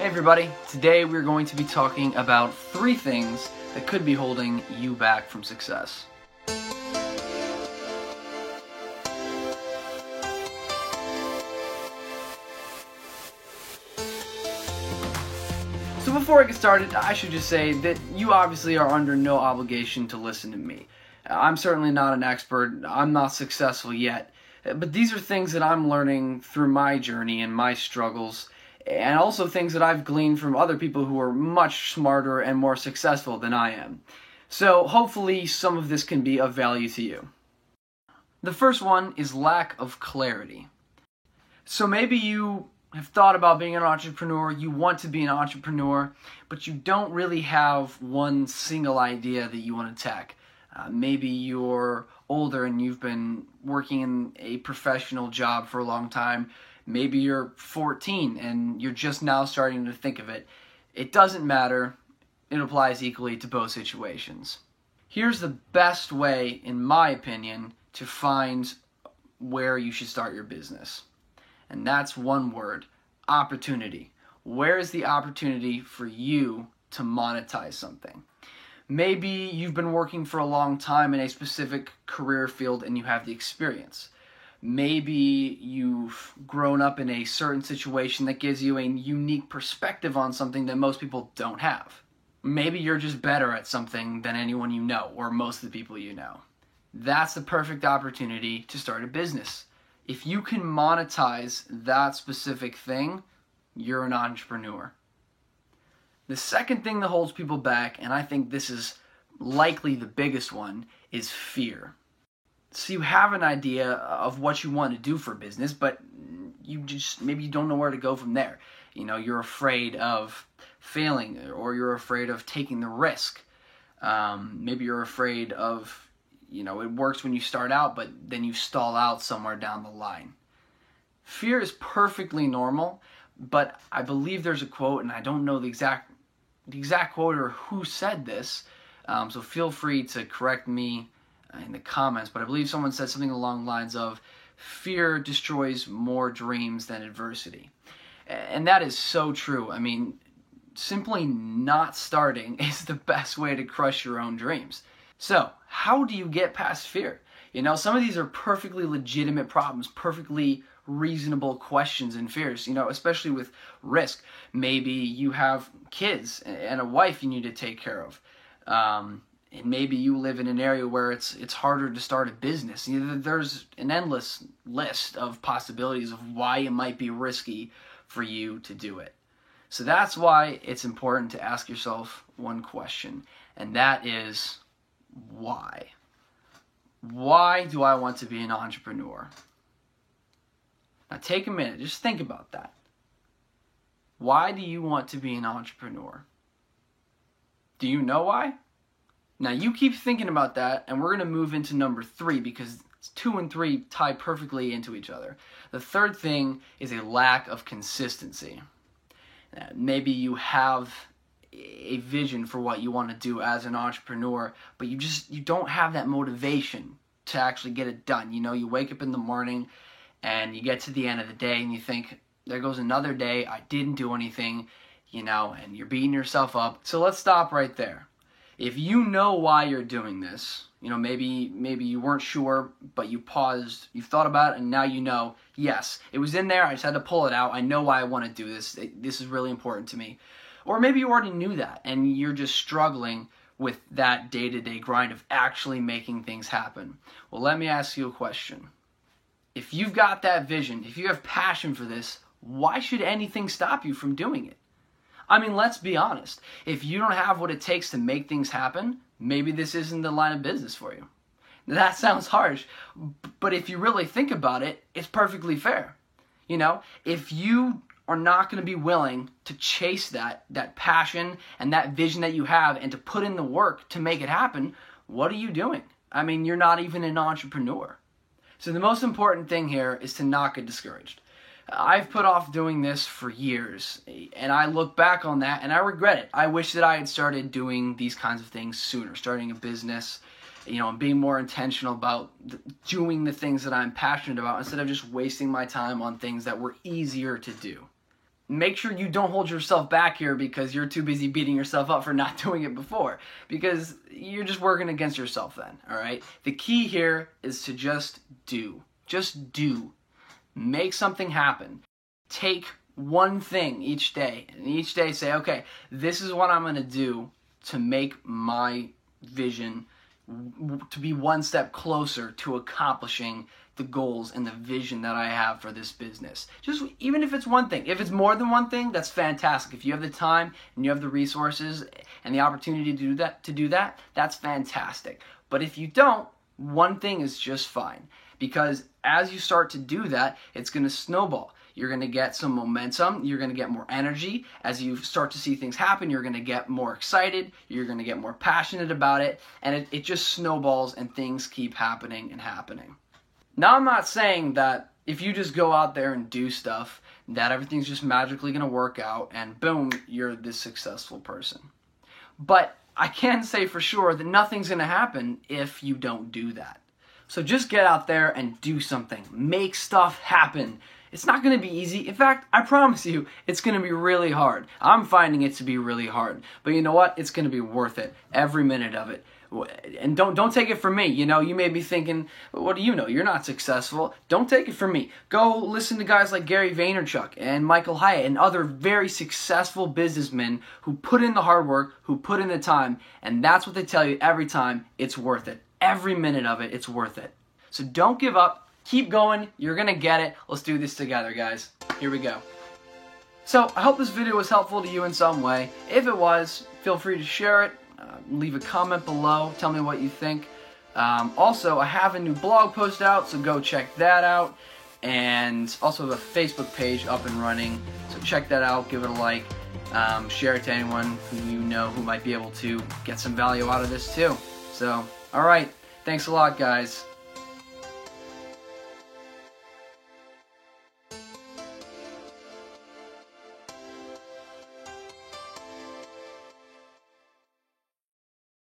Hey everybody, today we're going to be talking about 3 things that could be holding you back from success. So before I get started, I should just say that you obviously are under no obligation to listen to me. I'm certainly not an expert, I'm not successful yet, but these are things that I'm learning through my journey and my struggles, and also things that I've gleaned from other people who are much smarter and more successful than I am. So hopefully some of this can be of value to you. The first one is lack of clarity. So maybe you have thought about being an entrepreneur, you want to be an entrepreneur, but you don't really have one single idea that you want to attack. Maybe you're older and you've been working in a professional job for a long time. Maybe you're 14 and you're just now starting to think of it. It doesn't matter. It applies equally to both situations. Here's the best way, in my opinion, to find where you should start your business. And that's one word: opportunity. Where is the opportunity for you to monetize something? Maybe you've been working for a long time in a specific career field and you have the experience. Maybe you've grown up in a certain situation that gives you a unique perspective on something that most people don't have. Maybe you're just better at something than anyone you know, or most of the people you know. That's the perfect opportunity to start a business. If you can monetize that specific thing, you're an entrepreneur. The second thing that holds people back, and I think this is likely the biggest one, is fear. So you have an idea of what you want to do for business, but maybe you don't know where to go from there. You know, you're afraid of failing, or you're afraid of taking the risk. Maybe you're afraid of, it works when you start out, but then you stall out somewhere down the line. Fear is perfectly normal, but I believe there's a quote, and I don't know the exact quote or who said this, so feel free to correct me in the comments, but I believe someone said something along the lines of, fear destroys more dreams than adversity. And that is so true. I mean, simply not starting is the best way to crush your own dreams. So, how do you get past fear? Some of these are perfectly legitimate problems, perfectly reasonable questions and fears, especially with risk. Maybe you have kids and a wife you need to take care of. And maybe you live in an area where it's harder to start a business. There's an endless list of possibilities of why it might be risky for you to do it. So that's why it's important to ask yourself one question, and that is, why? Why do I want to be an entrepreneur? Now take a minute, just think about that. Why do you want to be an entrepreneur? Do you know why? Now you keep thinking about that, and we're going to move into number 3, because 2 and 3 tie perfectly into each other. The third thing is a lack of consistency. Maybe you have a vision for what you want to do as an entrepreneur, but you don't have that motivation to actually get it done. You wake up in the morning and you get to the end of the day and you think, there goes another day, I didn't do anything, and you're beating yourself up. So let's stop right there. If you know why you're doing this, maybe you weren't sure, but you paused, you thought about it, and now you know, yes, it was in there, I just had to pull it out, I know why I want to do this, this is really important to me. Or maybe you already knew that, and you're just struggling with that day-to-day grind of actually making things happen. Well, let me ask you a question. If you've got that vision, if you have passion for this, why should anything stop you from doing it? I mean, let's be honest. If you don't have what it takes to make things happen, maybe this isn't the line of business for you. That sounds harsh, but if you really think about it, it's perfectly fair. If you are not going to be willing to chase that passion and that vision that you have and to put in the work to make it happen, what are you doing? I mean, you're not even an entrepreneur. So the most important thing here is to not get discouraged. I've put off doing this for years, and I look back on that and I regret it. I wish that I had started doing these kinds of things sooner, starting a business, and being more intentional about doing the things that I'm passionate about instead of just wasting my time on things that were easier to do. make sure you don't hold yourself back here because you're too busy beating yourself up for not doing it before, because you're just working against yourself then, all right? The key here is to just do. Just do. Make something happen. Take one thing each day, and each day say, okay, this is what I'm going to do to make my vision to be one step closer to accomplishing the goals and the vision that I have for this business. Just even if it's one thing. If it's more than one thing, that's fantastic. If you have the time and you have the resources and the opportunity to do that, that's fantastic. But if you don't, one thing is just fine, because as you start to do that, it's going to snowball. You're going to get some momentum. You're going to get more energy. As you start to see things happen, you're going to get more excited. You're going to get more passionate about it. And it just snowballs and things keep happening and happening. Now, I'm not saying that if you just go out there and do stuff, that everything's just magically going to work out and boom, you're this successful person. But I can say for sure that nothing's going to happen if you don't do that. So just get out there and do something. Make stuff happen. It's not going to be easy. In fact, I promise you, it's going to be really hard. I'm finding it to be really hard. But you know what? It's going to be worth it. Every minute of it. And don't take it from me. You know, you may be thinking, what do you know? You're not successful. Don't take it from me. Go listen to guys like Gary Vaynerchuk and Michael Hyatt and other very successful businessmen who put in the hard work, who put in the time, and that's what they tell you every time. It's worth it. Every minute of it, it's worth it. So don't give up. Keep going. You're going to get it. Let's do this together, guys. Here we go. So I hope this video was helpful to you in some way. If it was, feel free to share it. Leave a comment below. Tell me what you think. Also, I have a new blog post out, so go check that out. And also have a Facebook page up and running, so check that out. Give it a like. Share it to anyone who you know who might be able to get some value out of this too. So, alright. Thanks a lot, guys.